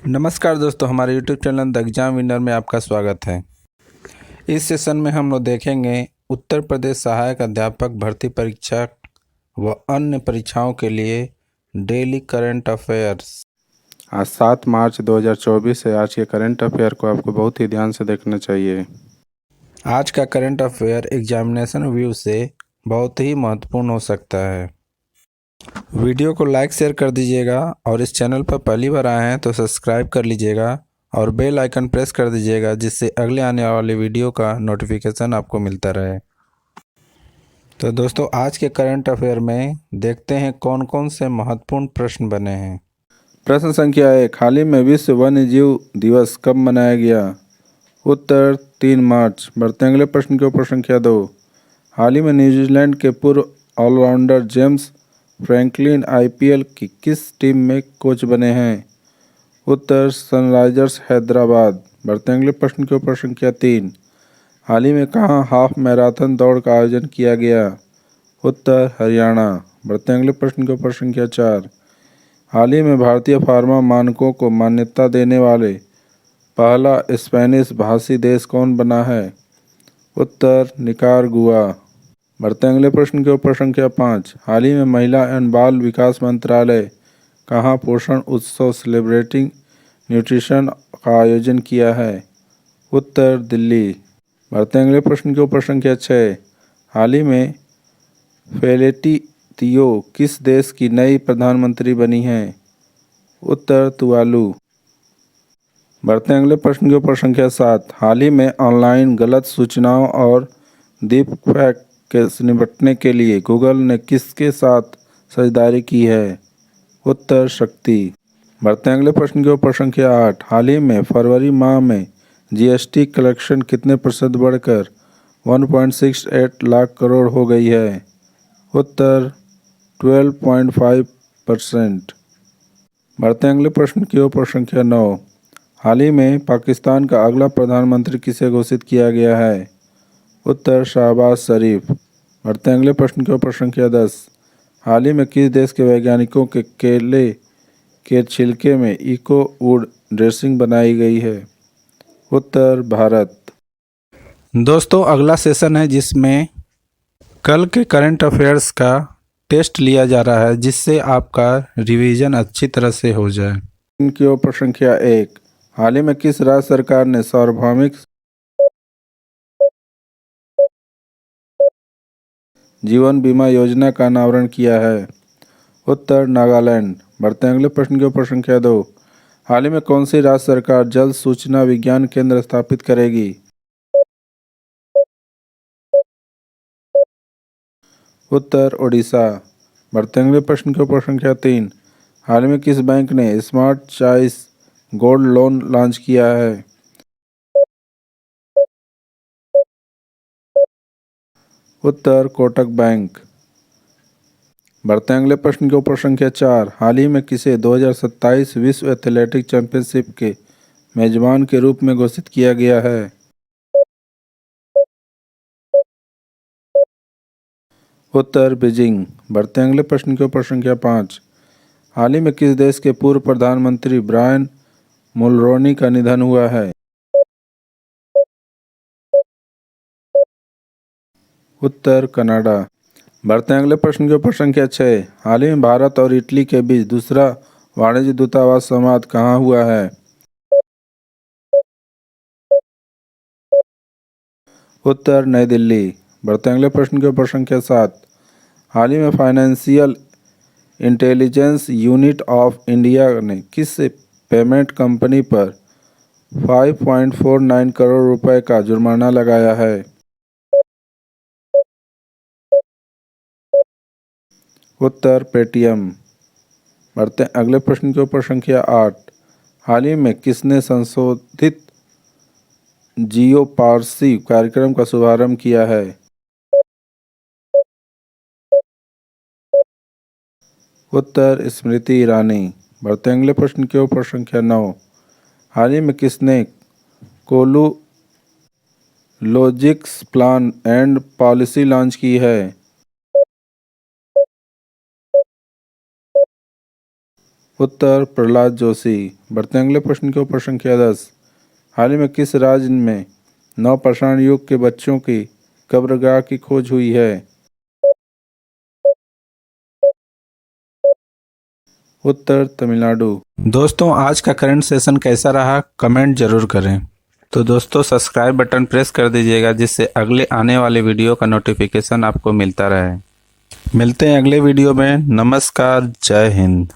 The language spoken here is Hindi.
नमस्कार दोस्तों, हमारे YouTube channel the exam winner में आपका स्वागत है। इस सेशन में हम लोग देखेंगे उत्तर प्रदेश सहायक अध्यापक भर्ती परीक्षा व अन्य परीक्षाओं के लिए डेली करंट अफेयर्स। आज 7 मार्च 2024 है। आज के करंट अफेयर को आपको बहुत ही ध्यान से देखना चाहिए। आज का करंट अफेयर एग्जामिनेशन व्यू से बहुत ही महत्वपूर्ण हो सकता है। वीडियो को लाइक शेयर कर दीजिएगा और इस चैनल पर पहली बार आए हैं तो सब्सक्राइब कर लीजिएगा और बेल आइकन प्रेस कर दीजिएगा, जिससे अगले आने वाले वीडियो का नोटिफिकेशन आपको मिलता रहे। तो दोस्तों, आज के करंट अफेयर में देखते हैं कौन कौन से महत्वपूर्ण प्रश्न बने हैं। प्रश्न संख्या 1, हाल ही में विश्व वन्य जीव दिवस कब मनाया गया? उत्तर 3 मार्च। बढ़ते अगले प्रश्न के ऊपर। संख्या 2, हाल ही में न्यूजीलैंड के पूर्व ऑलराउंडर जेम्स फ्रैंकलिन आईपीएल की किस टीम में कोच बने हैं? उत्तर सनराइजर्स हैदराबाद। बढ़ते अगले प्रश्न के ऊपर। संख्या 3, हाल ही में कहाँ हाफ मैराथन दौड़ का आयोजन किया गया? उत्तर हरियाणा। बढ़ते अगले प्रश्न के ऊपर। संख्या 4, हाल ही में भारतीय फार्मा मानकों को मान्यता देने वाले पहला स्पेनिश भाषी देश कौन बना है? उत्तर निकारागुआ। बढ़ते अगले प्रश्न के ऊपर। संख्या 5, हाल ही में महिला एवं बाल विकास मंत्रालय कहाँ पोषण उत्सव सेलिब्रेटिंग न्यूट्रिशन का आयोजन किया है? उत्तर दिल्ली। बढ़ते अगले प्रश्न के ऊपर। संख्या 6, हाल ही में फेलेटी तियो किस देश की नई प्रधानमंत्री बनी हैं? उत्तर तुवालू। बढ़ते अगले प्रश्न के ऊपर। संख्या 7, हाल ही में ऑनलाइन गलत सूचनाओं और डीपफेक से निपटने के लिए गूगल ने किसके साथ साझेदारी की है? उत्तर शक्ति। बढ़ते अगले प्रश्न के ऊपर। संख्या 8, हाल ही में फरवरी माह में जीएसटी कलेक्शन कितने प्रतिशत बढ़कर 1.68 लाख करोड़ हो गई है? उत्तर 12.5%। बढ़ते अगले प्रश्न के ऊपर। संख्या 9, हाल ही में पाकिस्तान का अगला प्रधानमंत्री किसे घोषित किया गया है? उत्तर शहबाज शरीफ। बढ़ते अगले प्रश्न के ऊपर। संख्या 10, हाल ही में किस देश के वैज्ञानिकों के केले के छिलके में इको वुड ड्रेसिंग बनाई गई है? उत्तर भारत। दोस्तों, अगला सेशन है जिसमें कल के करंट अफेयर्स का टेस्ट लिया जा रहा है, जिससे आपका रिवीजन अच्छी तरह से हो जाए। इनके ऊपर। संख्या 1, हाल ही में किस राज्य सरकार ने सार्वभौमिक जीवन बीमा योजना का अनावरण किया है? उत्तर नागालैंड। बढ़ते अगले प्रश्न के ऊपर। संख्या 2, हाल ही में कौन सी राज्य सरकार जल सूचना विज्ञान केंद्र स्थापित करेगी? उत्तर ओडिशा। बढ़ते अगले प्रश्न के ऊपर। संख्या 3, हाल ही में किस बैंक ने smart choice gold loan launch किया है? उत्तर कोटक बैंक। बढ़ते अगले प्रश्न के ऊपर। संख्या 4, हाल ही में किसे 2027 विश्व एथलेटिक चैंपियनशिप के मेजबान के रूप में घोषित किया गया है? उत्तर बीजिंग। बढ़ते अगले प्रश्न के ऊपर। संख्या 5, हाल ही में किस देश के पूर्व प्रधानमंत्री ब्रायन मुलरोनी का निधन हुआ है? उत्तर कनाडा। बढ़ते अगले प्रश्न के ऊपर। संख्या 6, हाल ही में भारत और इटली के बीच दूसरा वाणिज्य दूतावास संवाद कहाँ हुआ है? उत्तर नई दिल्ली। बढ़ते अगले प्रश्न के ऊपर। संख्या 7, हाल ही में financial intelligence unit of India ने किस पेमेंट कंपनी पर 5.49 करोड़ रुपए का जुर्माना लगाया है? उत्तर पेटीएम। बढ़ते अगले प्रश्न के ऊपर। संख्या 8, हाल ही में किसने संशोधित जियो पारसी कार्यक्रम का शुभारंभ किया है? उत्तर स्मृति ईरानी। बढ़ते अगले प्रश्न के ऊपर। संख्या 9, हाल ही में किसने कोलू logics plan and policy launch की है? उत्तर प्रहलाद जोशी। बढ़ते हैं अगले प्रश्न के ऊपर। संख्या 10। हाल ही में किस राज्य में नवपाषाण युग के बच्चों की कब्रगाह की खोज हुई है? उत्तर तमिलनाडु। दोस्तों, आज का करंट सेशन कैसा रहा कमेंट जरूर करें। तो दोस्तों, सब्सक्राइब बटन प्रेस कर दीजिएगा जिससे अगले आने वाले वीडियो का नोटिफिकेशन आपको मिलता रहे। मिलते हैं अगले वीडियो में। नमस्कार, जय हिंद।